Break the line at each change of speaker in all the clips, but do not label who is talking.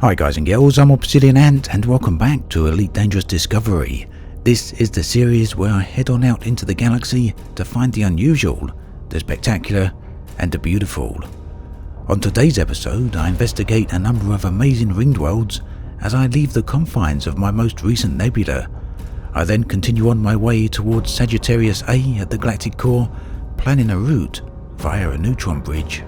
Hi guys and girls, I'm Obsidian Ant and welcome back to Elite Dangerous Discovery. This is the series where I head on out into the galaxy to find the unusual, the spectacular and the beautiful. On today's episode, I investigate a number of amazing ringed worlds as I leave the confines of my most recent nebula. I then continue on my way towards Sagittarius A at the galactic core, planning a route via a neutron bridge.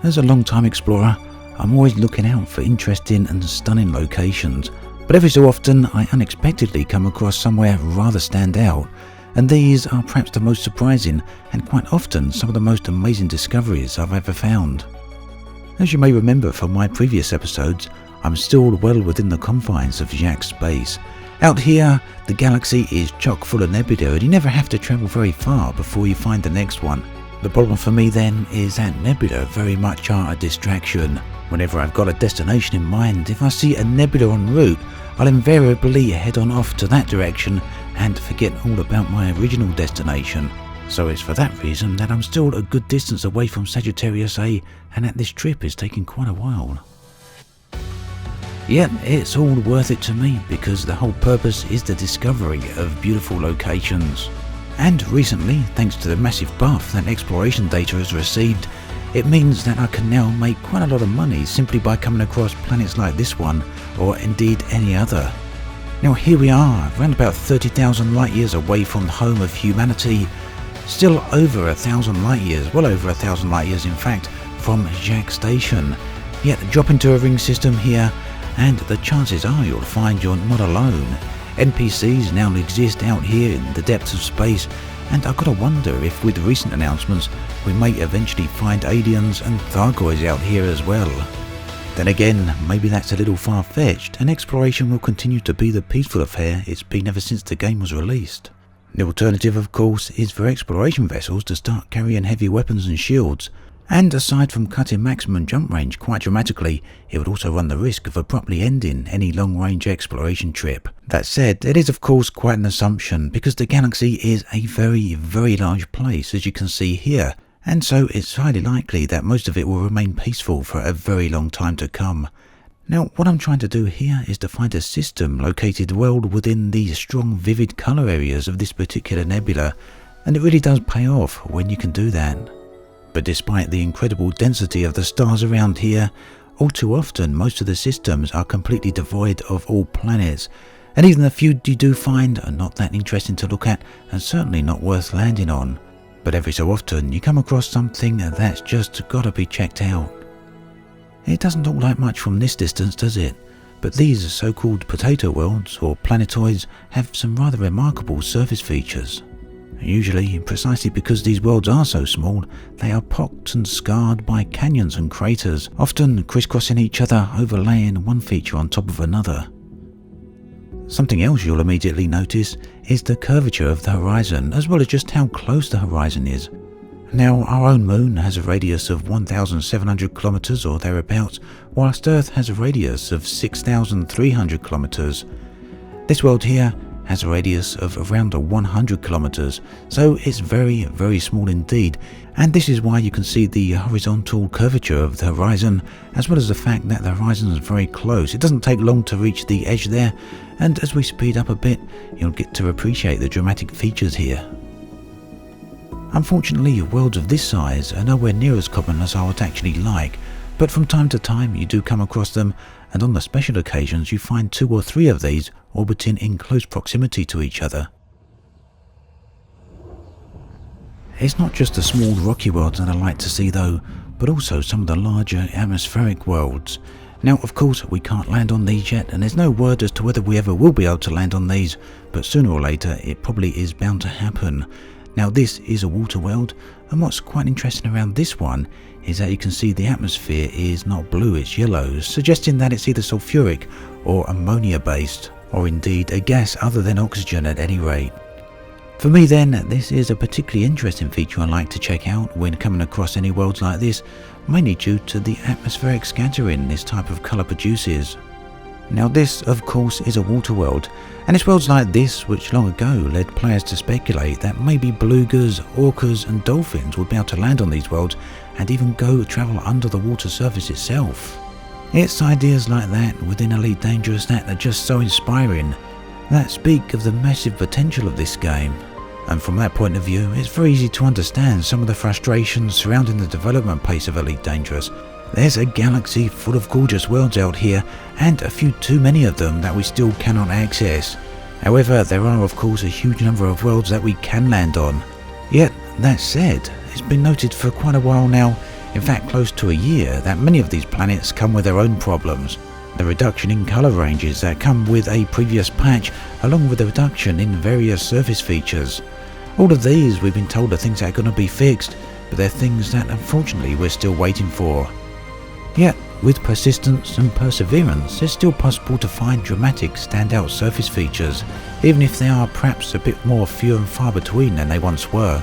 As a long-time explorer, I'm always looking out for interesting and stunning locations, but every so often I unexpectedly come across somewhere rather stand out, and these are perhaps the most surprising and quite often some of the most amazing discoveries I've ever found. As you may remember from my previous episodes, I'm still well within the confines of Jacques space. Out here, the galaxy is chock full of nebula and you never have to travel very far before you find the next one. The problem for me then is that nebula very much are a distraction. Whenever I've got a destination in mind, if I see a nebula en route, I'll invariably head on off to that direction and forget all about my original destination. So it's for that reason that I'm still a good distance away from Sagittarius A and that this trip is taking quite a while. Yet it's all worth it to me because the whole purpose is the discovery of beautiful locations. And recently, thanks to the massive buff that exploration data has received, it means that I can now make quite a lot of money simply by coming across planets like this one, or indeed any other. Now here we are, around about 30,000 light years away from the home of humanity, still over 1,000 light years, well over 1,000 light years in fact, from Jacques Station. Yet drop into a ring system here, and the chances are you'll find you're not alone. NPCs now exist out here in the depths of space, and I've got to wonder if with recent announcements we may eventually find aliens and Thargoids out here as well. Then again, maybe that's a little far-fetched, and exploration will continue to be the peaceful affair it's been ever since the game was released. The alternative, of course, is for exploration vessels to start carrying heavy weapons and shields, and aside from cutting maximum jump range quite dramatically, it would also run the risk of abruptly ending any long-range exploration trip. That said, it is of course quite an assumption because the galaxy is a very, very large place as you can see here, and so it's highly likely that most of it will remain peaceful for a very long time to come. Now, what I'm trying to do here is to find a system located well within the strong, vivid colour areas of this particular nebula, and it really does pay off when you can do that. But despite the incredible density of the stars around here, all too often most of the systems are completely devoid of all planets, and even the few you do find are not that interesting to look at and certainly not worth landing on. But every so often you come across something that's just gotta be checked out. It doesn't look like much from this distance, does it? But these so-called potato worlds or planetoids have some rather remarkable surface features. Usually, precisely because these worlds are so small, they are pocked and scarred by canyons and craters, often crisscrossing each other, overlaying one feature on top of another. Something else you'll immediately notice is the curvature of the horizon, as well as just how close the horizon is. Now, our own moon has a radius of 1,700 kilometers or thereabouts, whilst Earth has a radius of 6,300 kilometers. This world here has a radius of around 100 kilometers, so it's very, very small indeed, and this is why you can see the horizontal curvature of the horizon, as well as the fact that the horizon is very close. It doesn't take long to reach the edge there, and as we speed up a bit, you'll get to appreciate the dramatic features here. Unfortunately, worlds of this size are nowhere near as common as I would actually like, but from time to time you do come across them, and on the special occasions you find 2 or 3 of these orbiting in close proximity to each other. It's not just the small rocky worlds that I like to see though, but also some of the larger atmospheric worlds. Now of course we can't land on these yet, and there's no word as to whether we ever will be able to land on these, but sooner or later it probably is bound to happen. Now this is a water world, and what's quite interesting around this one is that you can see the atmosphere is not blue, it's yellow, suggesting that it's either sulfuric or ammonia based, or indeed a gas other than oxygen at any rate. For me then, this is a particularly interesting feature I like to check out when coming across any worlds like this, mainly due to the atmospheric scattering this type of colour produces. Now this, of course, is a water world, and it's worlds like this which long ago led players to speculate that maybe belugas, orcas and dolphins would be able to land on these worlds and even go travel under the water surface itself. It's ideas like that within Elite Dangerous that are just so inspiring, that speak of the massive potential of this game. And from that point of view, it's very easy to understand some of the frustrations surrounding the development pace of Elite Dangerous. There's a galaxy full of gorgeous worlds out here, and a few too many of them that we still cannot access. However, there are of course a huge number of worlds that we can land on. Yet, that said, it's been noted for quite a while now, in fact close to a year, that many of these planets come with their own problems. The reduction in colour ranges that come with a previous patch, along with the reduction in various surface features. All of these we've been told are things that are going to be fixed, but they're things that unfortunately we're still waiting for. Yet, with persistence and perseverance, it's still possible to find dramatic standout surface features, even if they are perhaps a bit more few and far between than they once were.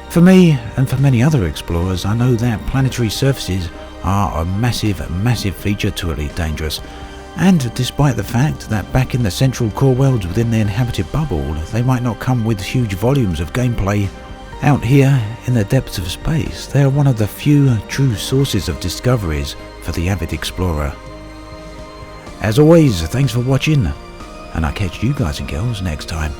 For me, and for many other explorers, I know that planetary surfaces are a massive feature to Elite Dangerous, and despite the fact that back in the central core worlds within the inhabited bubble, they might not come with huge volumes of gameplay, out here in the depths of space, they are one of the few true sources of discoveries for the avid explorer. As always, thanks for watching, and I'll catch you guys and girls next time.